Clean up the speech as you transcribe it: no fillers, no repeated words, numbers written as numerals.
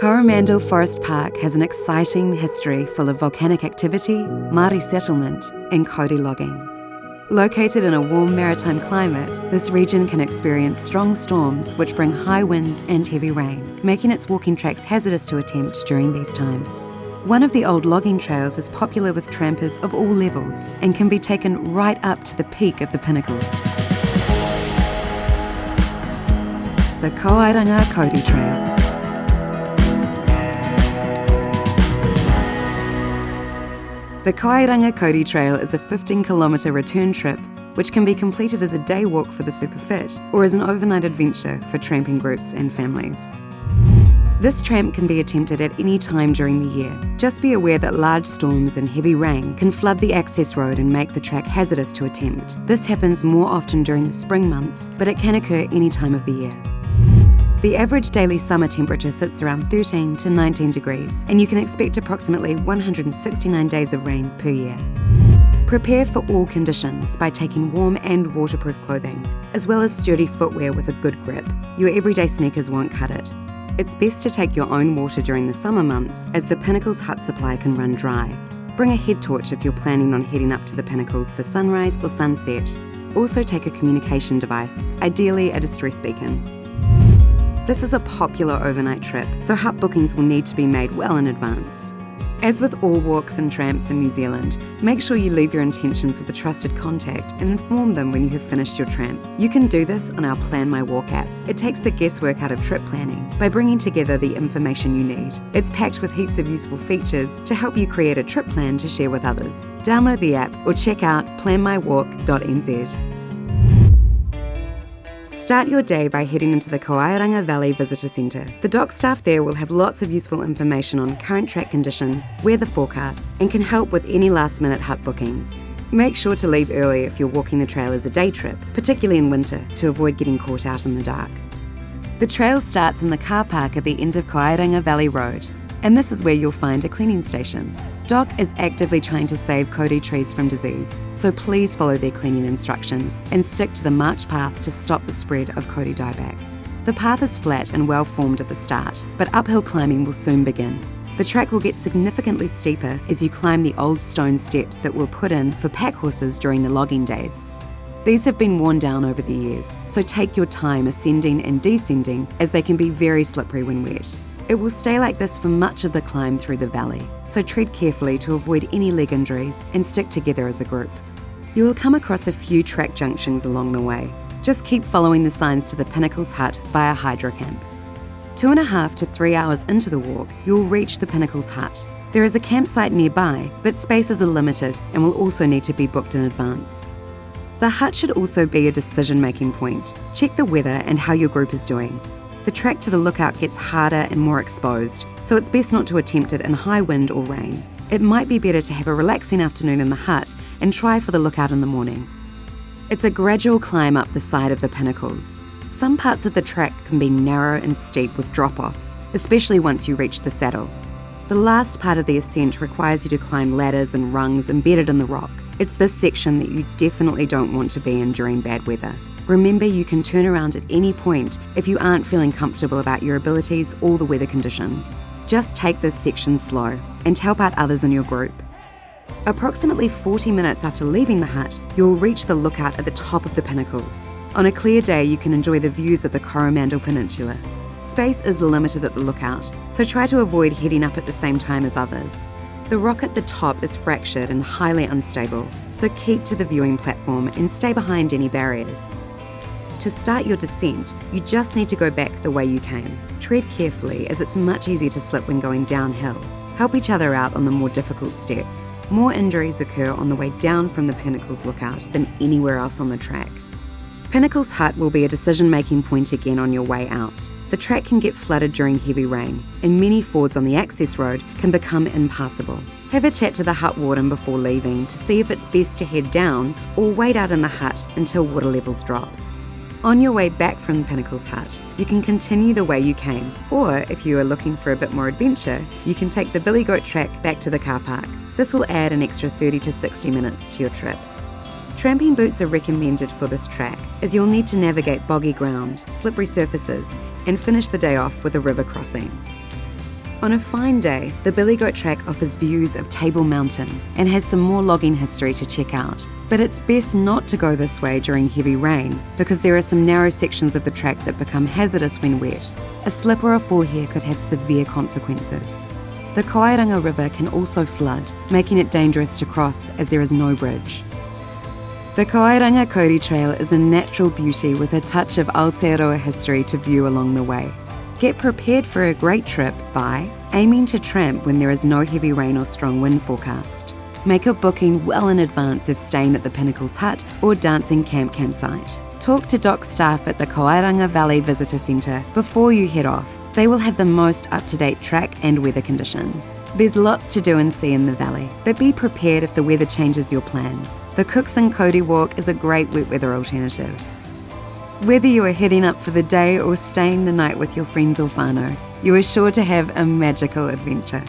Coromandel Forest Park has an exciting history full of volcanic activity, Māori settlement and kauri logging. Located in a warm maritime climate, this region can experience strong storms which bring high winds and heavy rain, making its walking tracks hazardous to attempt during these times. One of the old logging trails is popular with trampers of all levels and can be taken right up to the peak of the Pinnacles. The Kauaeranga Kauri Trail. The Kauaeranga Kauri Trail is a 15-kilometre return trip which can be completed as a day walk for the super fit or as an overnight adventure for tramping groups and families. This tramp can be attempted at any time during the year. Just be aware that large storms and heavy rain can flood the access road and make the track hazardous to attempt. This happens more often during the spring months, but it can occur any time of the year. The average daily summer temperature sits around 13 to 19 degrees, and you can expect approximately 169 days of rain per year. Prepare for all conditions by taking warm and waterproof clothing, as well as sturdy footwear with a good grip. Your everyday sneakers won't cut it. It's best to take your own water during the summer months, as the Pinnacles Hut supply can run dry. Bring a head torch if you're planning on heading up to the Pinnacles for sunrise or sunset. Also take a communication device, ideally a distress beacon. This is a popular overnight trip, so hut bookings will need to be made well in advance. As with all walks and tramps in New Zealand, make sure you leave your intentions with a trusted contact and inform them when you have finished your tramp. You can do this on our Plan My Walk app. It takes the guesswork out of trip planning by bringing together the information you need. It's packed with heaps of useful features to help you create a trip plan to share with others. Download the app or check out planmyWalk.nz. Start your day by heading into the Kauaeranga Valley Visitor Centre. The doc staff there will have lots of useful information on current track conditions, weather forecasts, and can help with any last-minute hut bookings. Make sure to leave early if you're walking the trail as a day trip, particularly in winter, to avoid getting caught out in the dark. The trail starts in the car park at the end of Kauaeranga Valley Road, and this is where you'll find a cleaning station. Doc is actively trying to save kauri trees from disease, so please follow their cleaning instructions and stick to the marked path to stop the spread of kauri dieback. The path is flat and well formed at the start, but uphill climbing will soon begin. The track will get significantly steeper as you climb the old stone steps that were put in for pack horses during the logging days. These have been worn down over the years, so take your time ascending and descending as they can be very slippery when wet. It will stay like this for much of the climb through the valley, so tread carefully to avoid any leg injuries and stick together as a group. You will come across a few track junctions along the way. Just keep following the signs to the Pinnacles Hut via hydro camp. 2.5 to 3 hours into the walk, you will reach the Pinnacles Hut. There is a campsite nearby, but spaces are limited and will also need to be booked in advance. The hut should also be a decision-making point. Check the weather and how your group is doing. The track to the lookout gets harder and more exposed, so it's best not to attempt it in high wind or rain. It might be better to have a relaxing afternoon in the hut and try for the lookout in the morning. It's a gradual climb up the side of the Pinnacles. Some parts of the track can be narrow and steep with drop-offs, especially once you reach the saddle. The last part of the ascent requires you to climb ladders and rungs embedded in the rock. It's this section that you definitely don't want to be in during bad weather. Remember, you can turn around at any point if you aren't feeling comfortable about your abilities or the weather conditions. Just take this section slow and help out others in your group. Approximately 40 minutes after leaving the hut, you'll reach the lookout at the top of the Pinnacles. On a clear day, you can enjoy the views of the Coromandel Peninsula. Space is limited at the lookout, so try to avoid heading up at the same time as others. The rock at the top is fractured and highly unstable, so keep to the viewing platform and stay behind any barriers. To start your descent, you just need to go back the way you came. Tread carefully as it's much easier to slip when going downhill. Help each other out on the more difficult steps. More injuries occur on the way down from the Pinnacles lookout than anywhere else on the track. Pinnacles Hut will be a decision-making point again on your way out. The track can get flooded during heavy rain, and many fords on the access road can become impassable. Have a chat to the hut warden before leaving to see if it's best to head down or wait out in the hut until water levels drop. On your way back from the Pinnacles Hut, you can continue the way you came, or if you are looking for a bit more adventure, you can take the Billy Goat track back to the car park. This will add an extra 30 to 60 minutes to your trip. Tramping boots are recommended for this track, as you'll need to navigate boggy ground, slippery surfaces, and finish the day off with a river crossing. On a fine day, the Billy Goat Track offers views of Table Mountain and has some more logging history to check out. But it's best not to go this way during heavy rain because there are some narrow sections of the track that become hazardous when wet. A slip or a fall here could have severe consequences. The Kauaeranga River can also flood, making it dangerous to cross as there is no bridge. The Kauaeranga Kauri Trail is a natural beauty with a touch of Aotearoa history to view along the way. Get prepared for a great trip by aiming to tramp when there is no heavy rain or strong wind forecast. Make a booking well in advance of staying at the Pinnacles Hut or dancing campsite. Talk to doc staff at the Kauaeranga Valley Visitor Centre before you head off. They will have the most up-to-date track and weather conditions. There's lots to do and see in the valley, but be prepared if the weather changes your plans. The Cooks and Cody Walk is a great wet weather alternative. Whether you are heading up for the day or staying the night with your friends or whānau, you are sure to have a magical adventure.